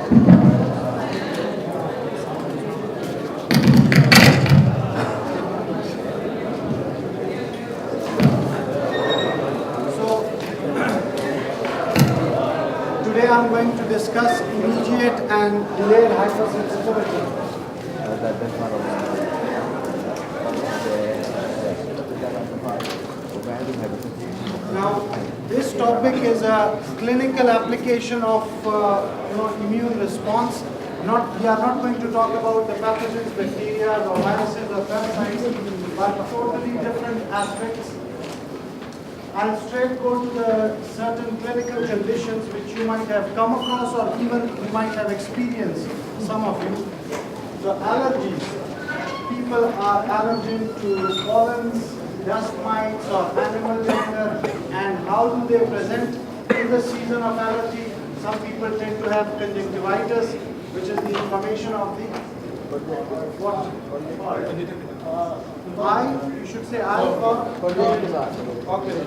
Today I'm going to discuss immediate and delayed hypersensitivity. Now, this topic is a clinical application of immune response. We are not going to talk about the pathogens, bacteria, or viruses, or parasites, but totally different aspects. I'll straight go to the certain clinical conditions which you might have come across or even you might have experienced, some of you. So allergies. People are allergic to pollens, dust mites or animal dander, and how do they present in the season of allergy? Some people tend to have conjunctivitis, which is the inflammation of the what? Eye? You should say eye or okay.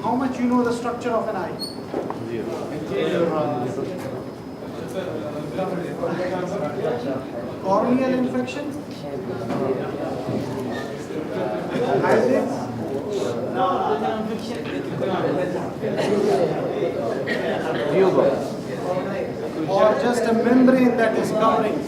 How much you know the structure of an eye? Corneal infection? Eyelids? Or just a membrane that is covering?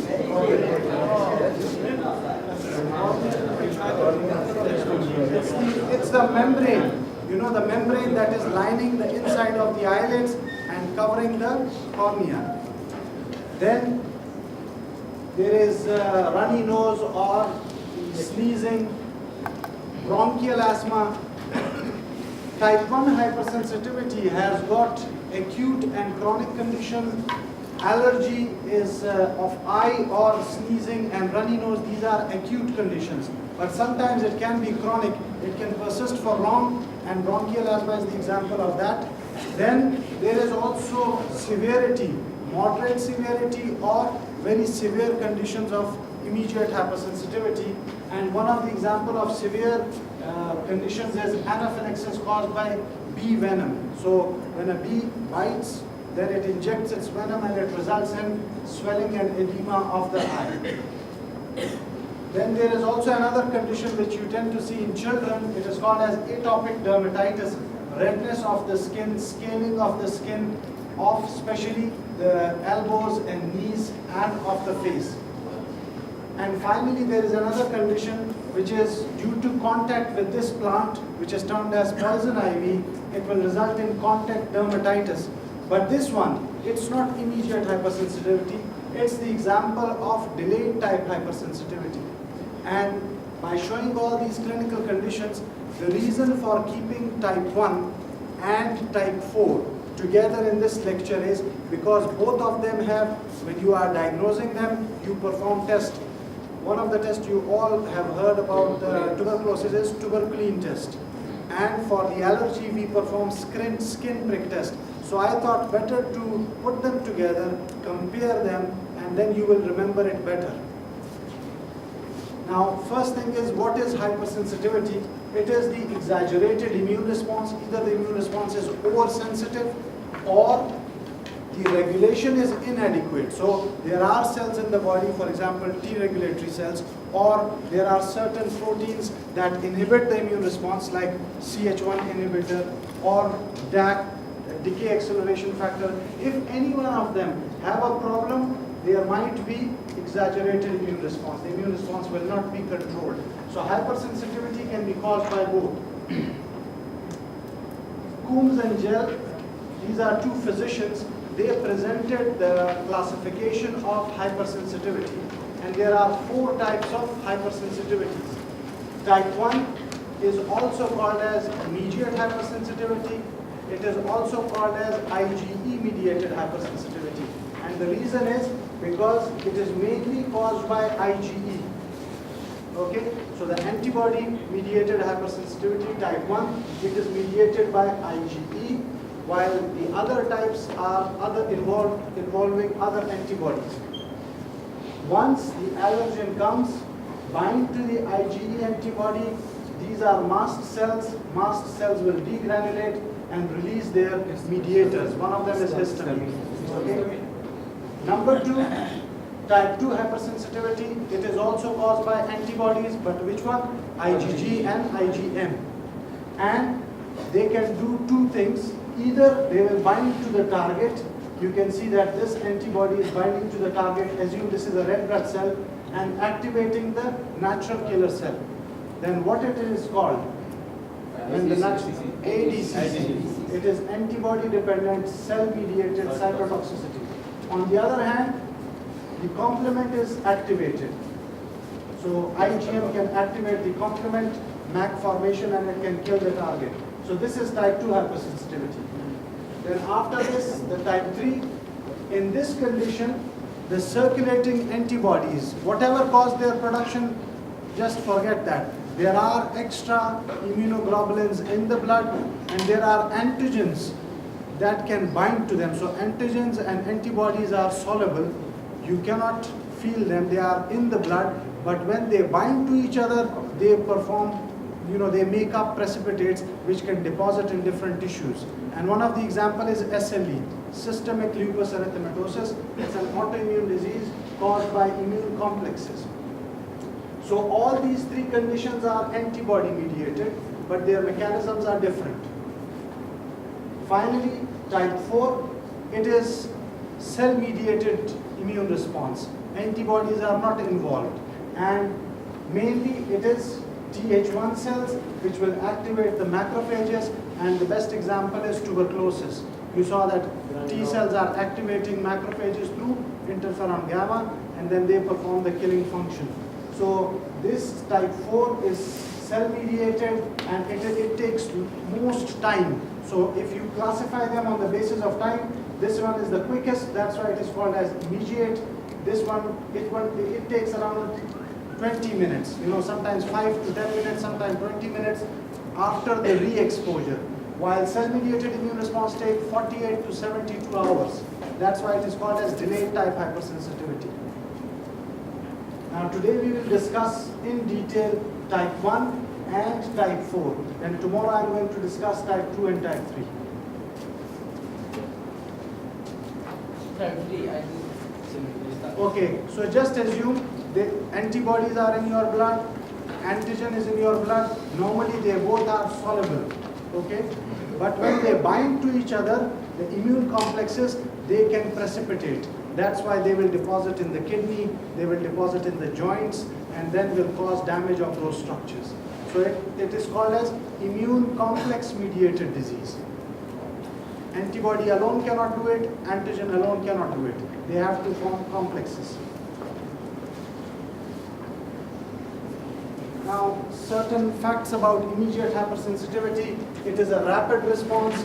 It's the membrane. You know, the membrane that is lining the inside of the eyelids and covering the cornea. Then there is runny nose or sneezing, bronchial asthma. Type 1 hypersensitivity has got acute and chronic condition. Allergy is of eye or sneezing and runny nose. These are acute conditions. But sometimes it can be chronic. It can persist for long, and bronchial asthma is the example of that. Then there is also severity, moderate severity or very severe conditions of immediate hypersensitivity. And one of the example of severe conditions is anaphylaxis caused by bee venom. So when a bee bites, then it injects its venom and it results in swelling and edema of the eye. Then there is also another condition which you tend to see in children. It is called as atopic dermatitis, redness of the skin, scaling of the skin, of especially the elbows and knees and of the face. And finally, there is another condition which is due to contact with this plant, which is termed as poison ivy. It will result in contact dermatitis. But this one, it's not immediate hypersensitivity. It's the example of delayed type hypersensitivity. And by showing all these clinical conditions, the reason for keeping type 1 and type 4 together in this lecture is because both of them have, when you are diagnosing them, you perform tests. One of the tests you all have heard about tuberculosis is tuberculin test. And for the allergy, we perform skin prick test. So I thought better to put them together, compare them, and then you will remember it better. Now, first thing is, what is hypersensitivity? It is the exaggerated immune response. Either the immune response is oversensitive or the regulation is inadequate. So there are cells in the body, for example, T regulatory cells, or there are certain proteins that inhibit the immune response, like CH1 inhibitor or DAC, decay acceleration factor. If any one of them have a problem, there might be exaggerated immune response. The immune response will not be controlled. So hypersensitivity can be caused by both. Coombs and Gell, these are two physicians. They presented the classification of hypersensitivity. And there are 4 types of hypersensitivities. Type 1 is also called as immediate hypersensitivity. It is also called as IgE-mediated hypersensitivity. And the reason is because it is mainly caused by IgE. Okay? So the antibody-mediated hypersensitivity, type 1, it is mediated by IgE, while the other types are involving other antibodies. Once the allergen comes, bind to the IgE antibody, these are mast cells. Mast cells will degranulate, and release their mediators. One of them is histamine. Okay? Number 2, type 2 hypersensitivity. It is also caused by antibodies, but which one? IgG and IgM. And they can do two things. Either they will bind to the target. You can see that this antibody is binding to the target. Assume this is a red blood cell and activating the natural killer cell. Then what it is called? When the ADCC. It is antibody dependent cell mediated cytotoxicity. On the other hand, the complement is activated. So IgM can activate the complement MAC formation and it can kill the target. So this is type 2 hypersensitivity. Then after this, the type 3, in this condition, the circulating antibodies, whatever caused their production, just forget that. There are extra immunoglobulins in the blood and there are antigens that can bind to them. So antigens and antibodies are soluble. You cannot feel them, they are in the blood, but when they bind to each other, they perform, they make up precipitates which can deposit in different tissues. And one of the example is SLE, systemic lupus erythematosus. It's an autoimmune disease caused by immune complexes. So all these three conditions are antibody mediated, but their mechanisms are different. Finally, type 4, it is cell mediated immune response. Antibodies are not involved. And mainly it is Th1 cells which will activate the macrophages, and the best example is tuberculosis. You saw that T cells are activating macrophages through interferon gamma and then they perform the killing function. So this type 4 is cell mediated and it takes most time. So if you classify them on the basis of time, this one is the quickest, that's why it is called as immediate. This one, it takes around 20 minutes, sometimes 5 to 10 minutes, sometimes 20 minutes after the re-exposure. While cell-mediated immune response takes 48 to 72 hours. That's why it is called as delayed type hypersensitivity. Now today we will discuss in detail type 1 and type 4. And tomorrow I am going to discuss type 2 and type 3. Type 3, Okay, so just assume the antibodies are in your blood, antigen is in your blood. Normally they both are soluble, okay? But when they bind to each other, the immune complexes, they can precipitate. That's why they will deposit in the kidney, they will deposit in the joints, and then will cause damage of those structures. So it is called as immune complex mediated disease. Antibody alone cannot do it, antigen alone cannot do it. They have to form complexes. Now, certain facts about immediate hypersensitivity. It is a rapid response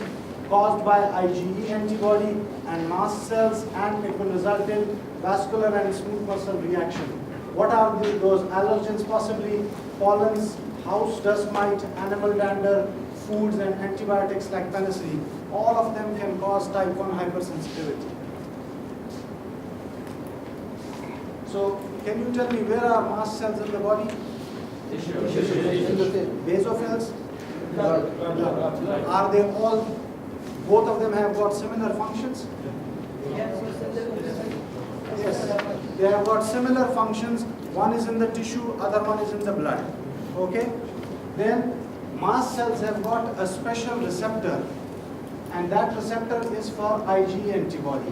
caused by IgE antibody and mast cells, and it will result in vascular and smooth muscle reaction. What are those allergens possibly? Pollens, house dust mite, animal dander, foods and antibiotics like penicillin. All of them can cause type 1 hypersensitivity. So, can you tell me where are mast cells in the body? Basophils? Are they all, both of them have got similar functions? Yes, they have got similar functions. One is in the tissue, other one is in the blood. Okay? Then mast cells have got a special receptor, and that receptor is for IgE antibody,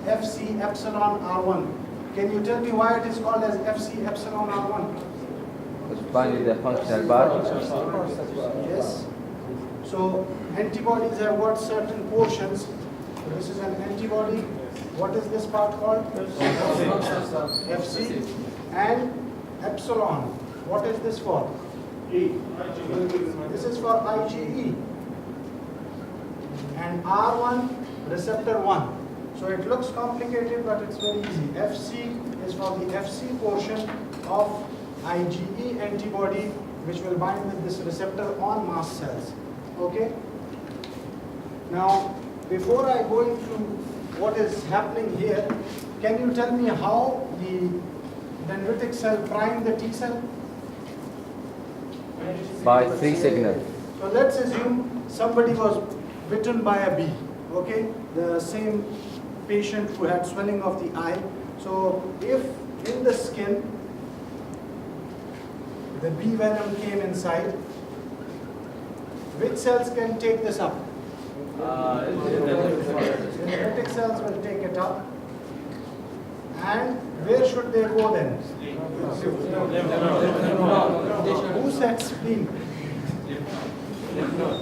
Fc epsilon R1. Can you tell me why it is called as Fc epsilon R1? It's binding the functional part. Yes. So antibodies have got certain portions. So this is an antibody. What is this part called? Fc. And epsilon. What is this for? E. This is for IgE. And R1, receptor 1. So it looks complicated, but it's very easy. Fc is for the Fc portion of IgE antibody, which will bind with this receptor on mast cells. Okay? Now, before I go into what is happening here, can you tell me how the dendritic cell prime the T cell? By 3 signals. So let's assume somebody was bitten by a bee, okay? The same patient who had swelling of the eye. So if in the skin, the bee venom came inside, which cells can take this up? Dendritic cells will take it up. And where should they go then? Who said spleen?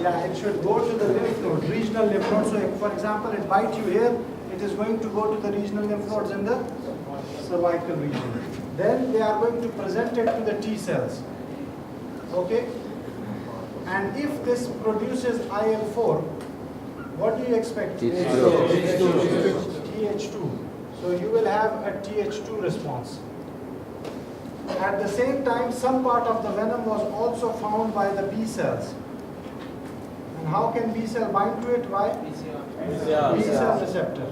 Yeah, it should go to the lymph node, regional lymph node. So if, for example, it bites you here, it is going to go to the regional lymph nodes in the cervical region. Then they are going to present it to the T cells. Okay? And if this produces IL-4, what do you expect? TH2. So you will have a TH2 response. At the same time, some part of the venom was also found by the B cells. And how can B cell bind to it? Why? B cell receptor.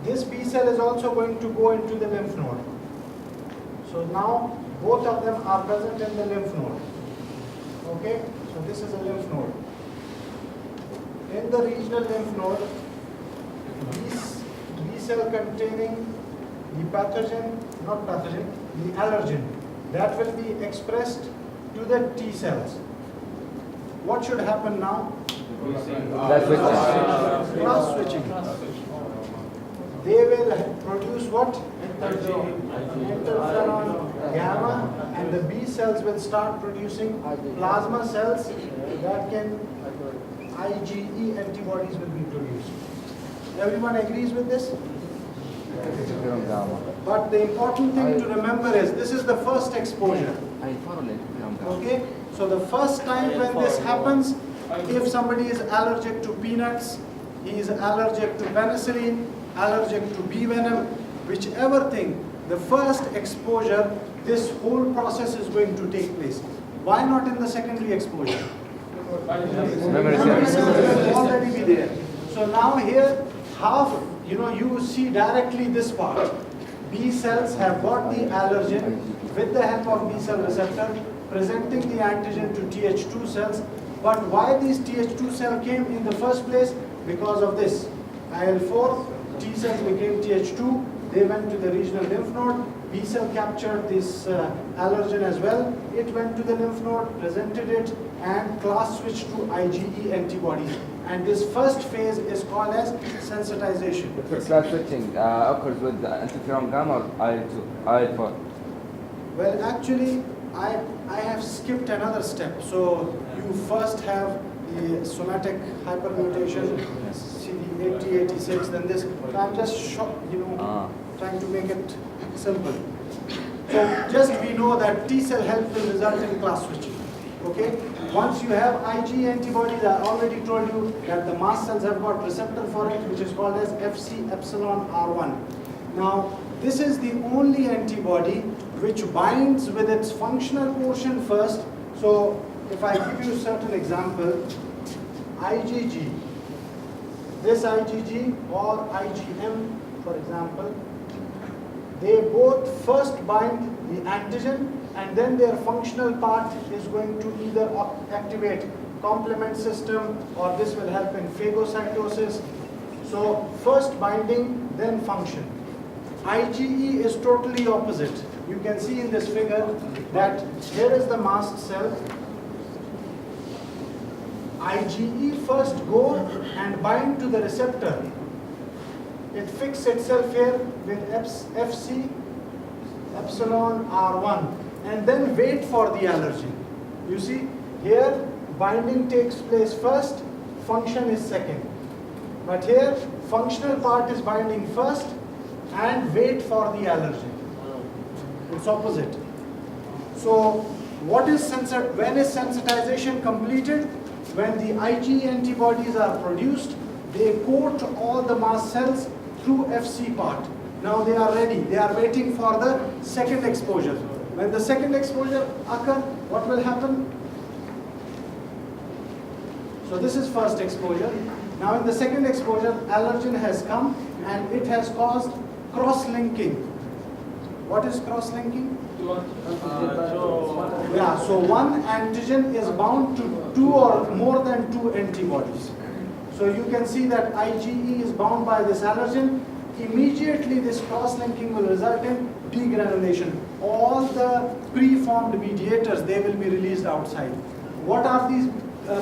This B cell is also going to go into the lymph node. So now both of them are present in the lymph node. Okay? So this is a lymph node. In the regional lymph node, B cell containing the pathogen, not pathogen, the allergen, that will be expressed to the T cells. What should happen now? Cross switching. They will produce what? Interferon gamma, and the B cells will start producing plasma cells that can IgE antibodies will be produced. Everyone agrees with this? But the important thing to remember is this is the first exposure. Okay? So the first time when this happens, if somebody is allergic to peanuts, he is allergic to penicillin, allergic to bee venom, whichever thing, the first exposure, this whole process is going to take place. Why not in the secondary exposure? Memory cells will already be there. So now here, half, you see directly this part. B cells have got the allergen with the help of B cell receptor, presenting the antigen to TH2 cells. But why these TH2 cell came in the first place? Because of this. IL-4, T cells became TH2, they went to the regional lymph node, B cell captured this allergen as well, it went to the lymph node, presented it, and class switched to IgE antibodies. And this first phase is called as sensitization. The class switching occurs with the interferon gamma or IL-4? Well, actually, I have skipped another step. So you first have the somatic hypermutation, CD8086, then this. So I'm just trying to make it simple. So just we know that T cell help will result in class switching. Okay? Once you have IgE antibodies, I already told you that the mast cells have got receptor for it, which is called as Fc epsilon R1. Now, this is the only antibody which binds with its functional portion first. So, if I give you a certain example, IgG, this IgG or IgM, for example, they both first bind the antigen, and then their functional part is going to either activate complement system, or this will help in phagocytosis. So first binding, then function. IgE is totally opposite. You can see in this figure that here is the mast cell. IgE first go and bind to the receptor. It fixes itself here with Fc epsilon R1 and then wait for the allergen. You see, here binding takes place first, function is second. But here, functional part is binding first and wait for the allergen. It's opposite. So, when is sensitization completed? When the IgE antibodies are produced, they coat all the mast cells through Fc part. Now they are ready. They are waiting for the second exposure. When the second exposure occurs, what will happen? So this is first exposure. Now in the second exposure, allergen has come and it has caused cross-linking What is cross-linking? Yeah, so one antigen is bound to two or more than two antibodies. So you can see that IgE is bound by this allergen. Immediately this cross-linking will result in degranulation. All the preformed mediators, they will be released outside. What are these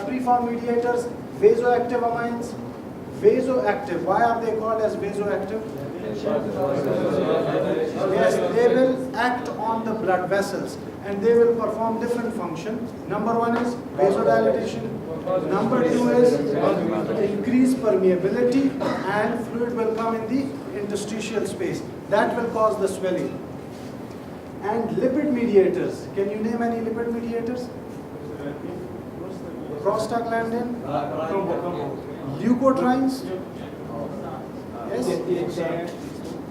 preformed mediators? Vasoactive amines. Vasoactive. Why are they called as vasoactive? Yes, they will act on the blood vessels and they will perform different functions. Number one is vasodilatation. Number two is increased permeability, and fluid will come in the interstitial space. That will cause the swelling. And lipid mediators. Can you name any lipid mediators? Prostaglandin, leukotrienes, yes,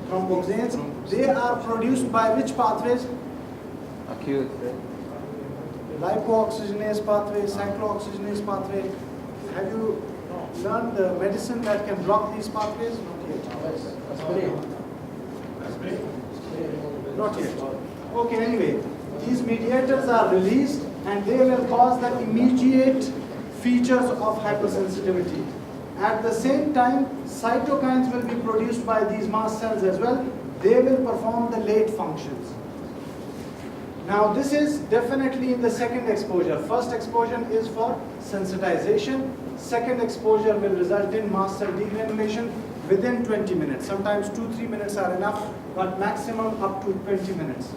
thromboxanes. They are produced by which pathways? Acute. Lipooxygenase pathway, cyclooxygenase pathway. Have you learned the medicine that can block these pathways? Not yet. Okay, anyway, these mediators are released and they will cause the immediate features of hypersensitivity. At the same time, cytokines will be produced by these mast cells as well. They will perform the late functions. Now this is definitely in the second exposure. First exposure is for sensitization. Second exposure will result in mast cell degranulation within 20 minutes. Sometimes 2-3 minutes are enough, but maximum up to 20 minutes.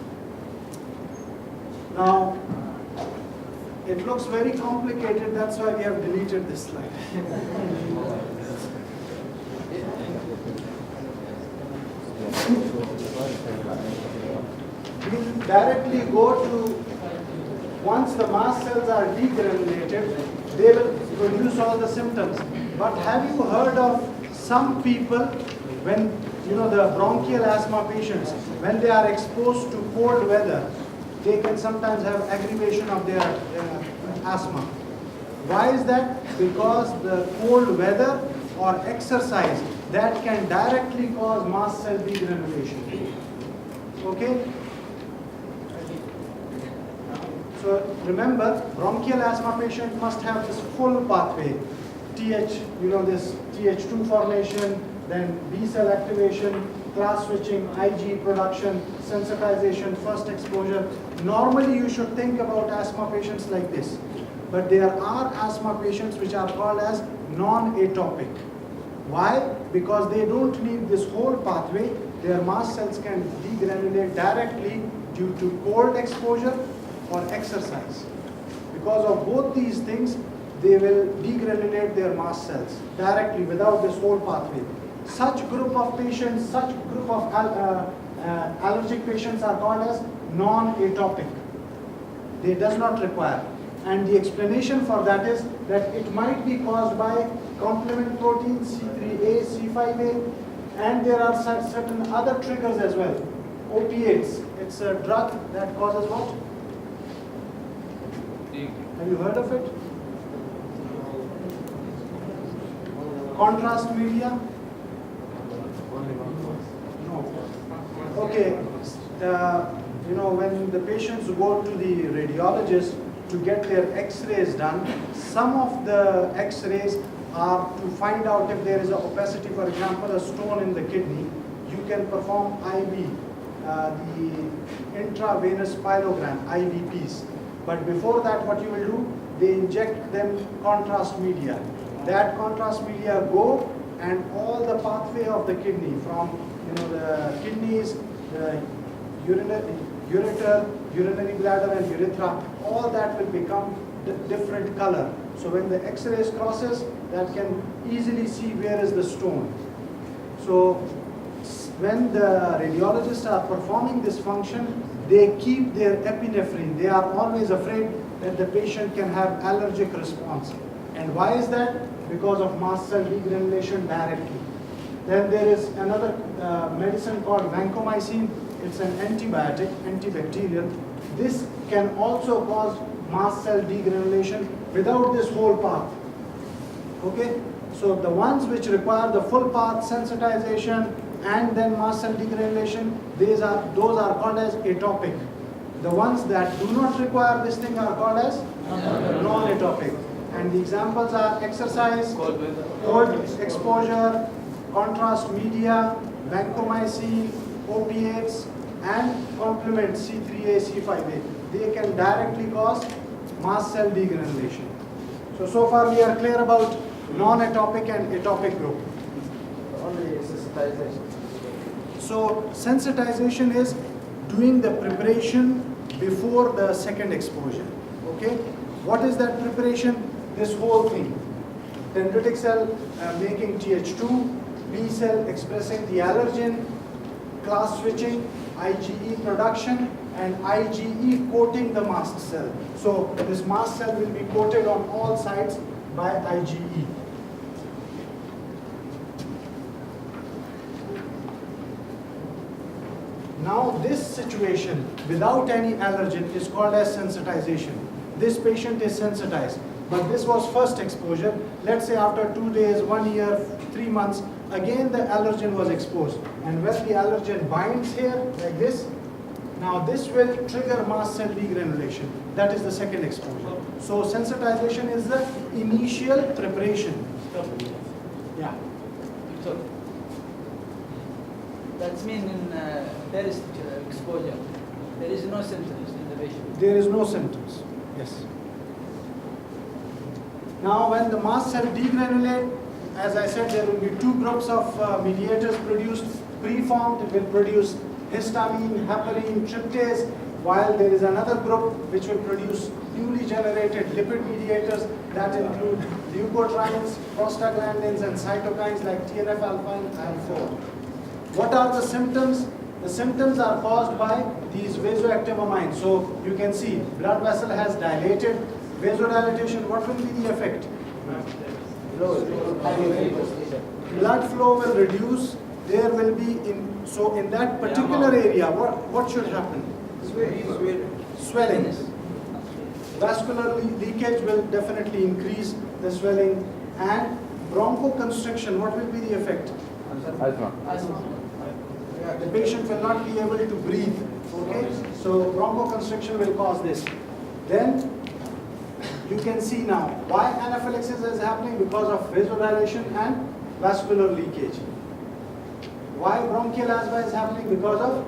Now, it looks very complicated, that's why we have deleted this slide. We'll directly go to, once the mast cells are degranulated, they will produce all the symptoms. But have you heard of some people, when, the bronchial asthma patients, when they are exposed to cold weather, they can sometimes have aggravation of their asthma. Why is that? Because the cold weather or exercise, that can directly cause mast cell degranulation. Okay? So remember, bronchial asthma patient must have this full pathway. This Th2 formation, then B cell activation, class switching, Ig production, sensitization, first exposure. Normally you should think about asthma patients like this. But there are asthma patients which are called as non-atopic. Why? Because they don't need this whole pathway. Their mast cells can degranulate directly due to cold exposure or exercise. Because of both these things, they will degranulate their mast cells directly without this whole pathway. Such group of patients, such group of allergic patients are called as non-atopic. They does not require. And the explanation for that is that it might be caused by complement protein C3a, C5a, and there are certain other triggers as well. Opiates, it's a drug that causes what? Have you heard of it? Contrast media? No. Okay. When the patients go to the radiologist to get their x-rays done, some of the x-rays are to find out if there is a opacity, for example, a stone in the kidney. You can perform IV, the intravenous pyelogram, IVPs. But before that, what you will do, they inject them contrast media. That contrast media go and all the pathway of the kidney, from the kidneys, the ureter, urinary bladder and urethra, all that will become different color. So when the x-rays crosses, that can easily see where is the stone. So when the radiologists are performing this function, they keep their epinephrine. They are always afraid that the patient can have allergic response. And why is that? Because of mast cell degranulation directly. Then there is another medicine called vancomycin. It's an antibiotic, antibacterial. This can also cause mast cell degranulation without this whole path. Okay? So the ones which require the full path sensitization and then mast cell degranulation, those are called as atopic. The ones that do not require this thing are called as non-atopic. And the examples are exercise, cold exposure, contrast media, vancomycin, opiates, and complement C3A, C5A. They can directly cause mast cell degranulation. So far we are clear about non-atopic and atopic group. Only sensitization. So sensitization is doing the preparation before the second exposure. Okay? What is that preparation? This whole thing. Dendritic cell making Th2, B cell expressing the allergen, class switching, IgE production, and IgE coating the mast cell. So this mast cell will be coated on all sides by IgE. Now this situation without any allergen is called as sensitization. This patient is sensitized, but this was first exposure. Let's say after 2 days, 1 year, 3 months, again the allergen was exposed. And when the allergen binds here, like this, now this will trigger mast cell degranulation. That is the second exposure. So sensitization is the initial preparation. Yeah. So that means in there is exposure. There is no symptoms in the patient. There is no symptoms. Yes. Now when the mast cell degranulate, as I said, there will be two groups of mediators produced. Preformed, it will produce histamine, heparin, tryptase, while there is another group which will produce newly generated lipid mediators that include leukotrienes, prostaglandins, and cytokines like TNF-alpha and IL-4. What are the symptoms? The symptoms are caused by these vasoactive amines. So you can see blood vessel has dilated. Vasodilatation, what will be the effect? Blood flow will reduce. There will be in that particular area, what should happen? Swelling. Vascular leakage will definitely increase the swelling, and bronchoconstriction, what will be the effect? Asthma. The patient will not be able to breathe. Okay, so bronchoconstriction will cause this. Then you can see now why anaphylaxis is happening, because of vasodilation and vascular leakage. Why bronchial asthma is happening? Because of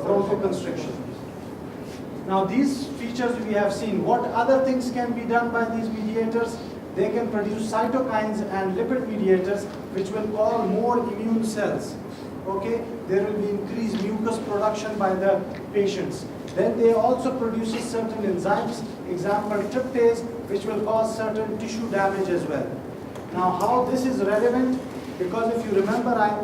bronchoconstriction. Now these features we have seen. What other things can be done by these mediators? They can produce cytokines and lipid mediators which will call more immune cells. Okay, there will be increased mucus production by the patients. Then they also produce certain enzymes, example tryptase, which will cause certain tissue damage as well. Now how this is relevant? Because if you remember, I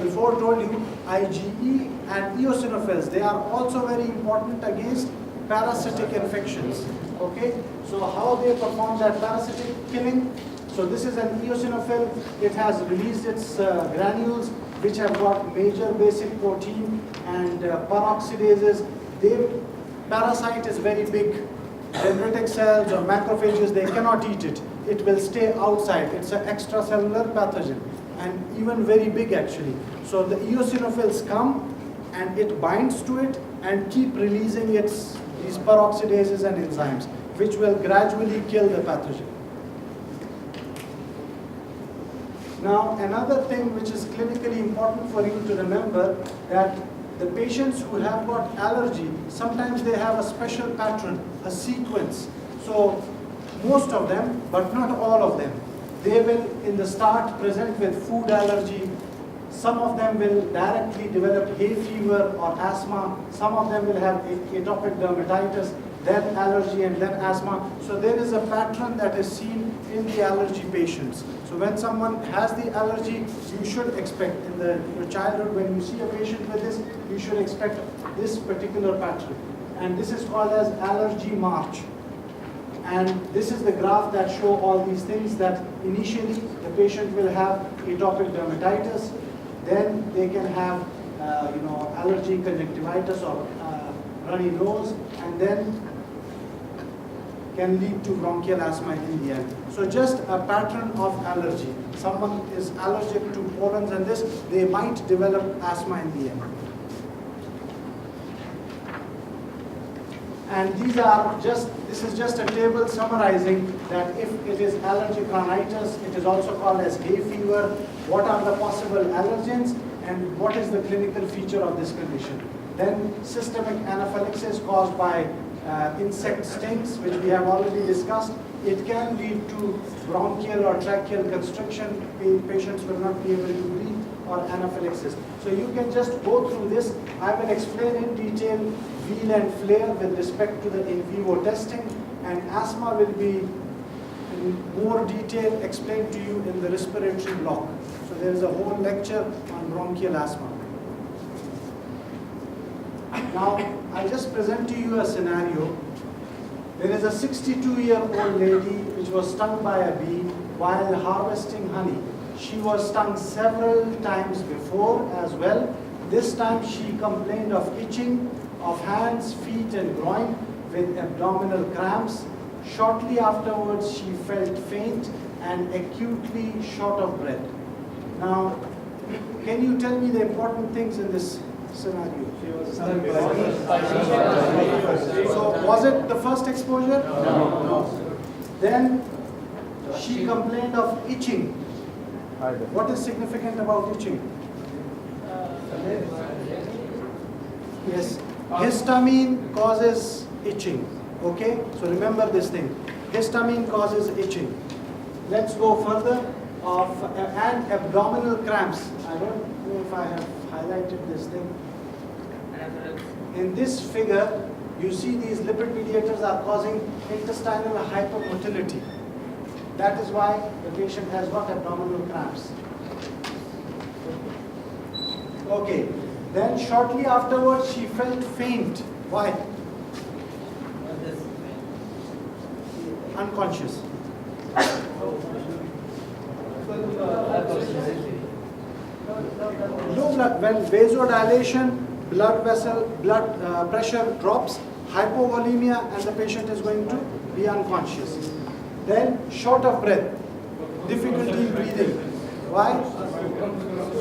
before told you IgE and eosinophils, they are also very important against parasitic infections. Okay, so how they perform that parasitic killing? So this is an eosinophil. It has released its granules, which have got major basic protein and peroxidases. Parasite is very big. Dendritic cells or macrophages, they cannot eat it. It will stay outside. It's an extracellular pathogen, and even very big actually. So the eosinophils come and it binds to it and keep releasing these peroxidases and enzymes, which will gradually kill the pathogen. Now another thing which is clinically important for you to remember, that the patients who have got allergy, sometimes they have a special pattern, a sequence. So most of them, but not all of them, they will in the start present with food allergy. Some of them will directly develop hay fever or asthma. Some of them will have atopic dermatitis, then allergy, and then asthma. So there is a pattern that is seen in the allergy patients. So when someone has the allergy, you should expect in your childhood, when you see a patient with this, you should expect this particular pattern. And this is called as allergy march. And this is the graph that show all these things, that initially the patient will have atopic dermatitis, then they can have allergy conjunctivitis or runny nose, and then can lead to bronchial asthma in the end. So just a pattern of allergy. Someone is allergic to pollens and this, they might develop asthma in the end. And this is just a table summarizing that if it is allergic rhinitis, it is also called as hay fever, what are the possible allergens and what is the clinical feature of this condition. Then systemic anaphylaxis caused by insect stings, which we have already discussed. It can lead to bronchial or tracheal constriction. Patients will not be able to breathe, or anaphylaxis. So you can just go through this. I will explain in detail wheel and flare with respect to the in vivo testing, and asthma will be in more detail explained to you in the respiratory block. So there is a whole lecture on bronchial asthma. Now, I'll just present to you a scenario. There is a 62-year-old lady which was stung by a bee while harvesting honey. She was stung several times before as well. This time she complained of itching of hands, feet and groin with abdominal cramps. Shortly afterwards she felt faint and acutely short of breath. Now, can you tell me the important things in this scenario? So was it the first exposure? No. Then she complained of itching. What is significant about itching? Yes, histamine causes itching. Okay, so remember this thing. Histamine causes itching. Let's go further. And abdominal cramps. I don't know if I have highlighted this thing. In this figure, you see these lipid mediators are causing intestinal hypermotility. That is why the patient has got abdominal cramps. Okay, then shortly afterwards she felt faint. Why? Unconscious. Low blood, when vasodilation, blood pressure drops, hypovolemia, and the patient is going to be unconscious. Then short of breath, difficulty in breathing. Why?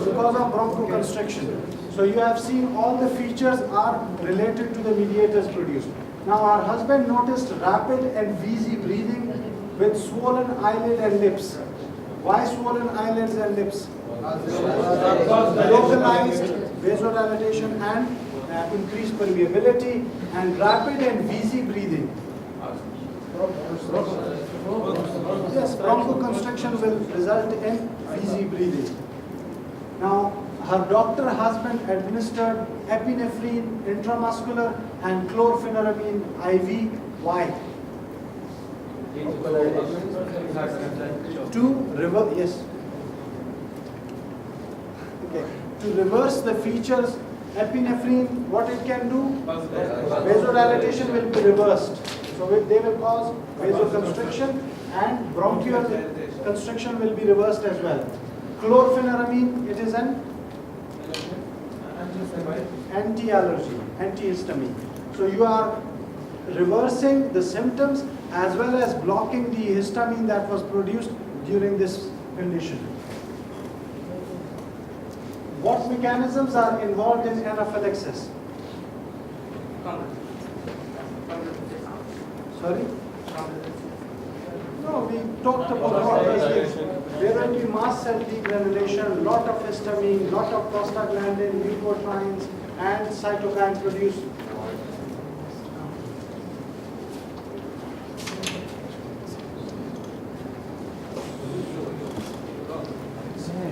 Because of bronchoconstriction. So you have seen all the features are related to the mediators produced. Now our husband noticed rapid and wheezy breathing with swollen eyelid and lips. Why swollen eyelids and lips? Localized vasodilatation and increased permeability, and rapid and wheezy breathing. Yes, bronchoconstriction will result in wheezy breathing. Now, her doctor husband administered epinephrine intramuscular and chlorpheniramine IV. Why? To reverse the features, epinephrine, what it can do? Vasodilatation will be reversed. So they will cause vasoconstriction, and bronchial constriction will be reversed as well. Chlorpheniramine, it is an anti-allergy, antihistamine. So you are reversing the symptoms as well as blocking the histamine that was produced during this condition. What mechanisms are involved in anaphylaxis? Sorry? No, we talked about all these things. There will be mast cell degranulation, lot of histamine, lot of prostaglandin, leukotrienes, and cytokine produced